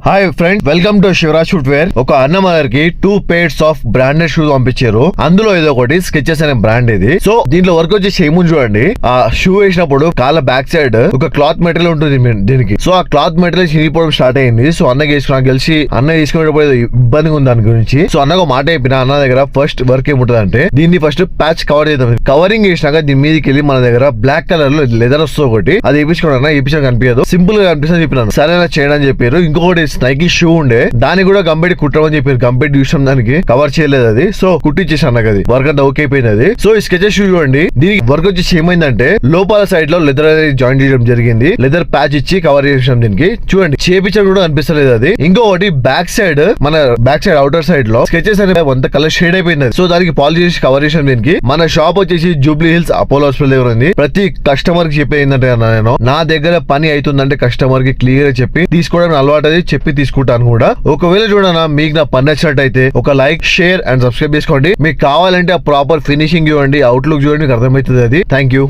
Hi friend, welcome to Shivraj footwear. ఒక అన్న మదర్కి 2 pairs ఆఫ్ బ్రాండెడ్ షూస్ పంపించారు. అందులో ఏదో ఒకటి స్కెచెస్ అనే బ్రాండ్ ఇది. సో దీంట్లో వర్క్ వచ్చేసి ఏముంది చూడండి. ఆ షూ వేసినప్పుడు కాళ్ళ బ్యాక్ సైడ్ ఒక క్లాత్ మెటీరియల్ ఉంటుంది దీనికి. సో ఆ క్లాత్ మెటీరియల్ చినిగిపోవడం స్టార్ట్ అయింది. సో అన్నకి వేసుకున్నా కలిసి అన్న వేసుకునేటప్పుడు ఇబ్బందిగా ఉంది దాని గురించి. సో అన్నకు మాట చెప్పిన అన్న దగ్గర ఫస్ట్ వర్క్ ఏముంటుంది అంటే దీన్ని ఫస్ట్ ప్యాచ్ కవర్ చేద్దాం. కవరింగ్ చేసినాక దీని మీదకి వెళ్ళి మన దగ్గర బ్లాక్ కలర్ లో లెదర్ వస్తుంది ఒకటి, అది వేయించుకోవడం వేయించడం కనిపించదు, సింపుల్ గా కనిపిస్తుంది చెప్పినాను. సరే చేయడం అని చెప్పారు. ఇంకొకటి నైకి షూ ఉండే, దాన్ని కూడా గంబెట్టి కుట్టమని చెప్పారు. గంబెట్టి చూసాం, దానికి కవర్ చేయలేదు అది. సో కుట్టించేసాను నాకు అది. వర్క్ అంతా ఓకే అయిపోయింది అది. సో ఈ స్కెచెస్ షూ చూడండి. దీనికి వర్క్ వచ్చేసి ఏమైందంటే లోపల సైడ్ లో లెదర్ జాయిన్ చేయడం జరిగింది. లెదర్ ప్యాచ్ ఇచ్చి కవర్ చేసాం దీనికి. చూడండి చేపించడం కూడా అనిపిస్తలేదు అది. ఇంకొకటి బ్యాక్ సైడ్, మన బ్యాక్ సైడ్ అవుటర్ సైడ్ లో స్కెచెస్ అనే అంత కలర్ షేడ్ అయిపోయింది. సో దానికి పాలిష్ చేసి కవర్ చేసాం దీనికి. మన షాప్ వచ్చేసి జూబ్లీ హిల్స్ అపోలో హాస్పిటల్ దగ్గర ఉంది. ప్రతి కస్టమర్ కి చెప్పేది ఏంటంటే నేను నా దగ్గర పని అవుతుందంటే కస్టమర్ కి క్లియర్ గా చెప్పి తీసుకోవడం అలవాటు, అది చెప్పి తీసుకుంటాను కూడా. ఒకవేళ చూడనా మీకు నా పని నచ్చినట్టయితే ఒక లైక్, షేర్ అండ్ సబ్స్క్రైబ్ చేసుకోండి. మీకు కావాలంటే ఆ ప్రాపర్ ఫినిషింగ్ చూడండి, అవుట్లుక్ చూడండి, మీకు అర్థమవుతుంది అది. Thank you.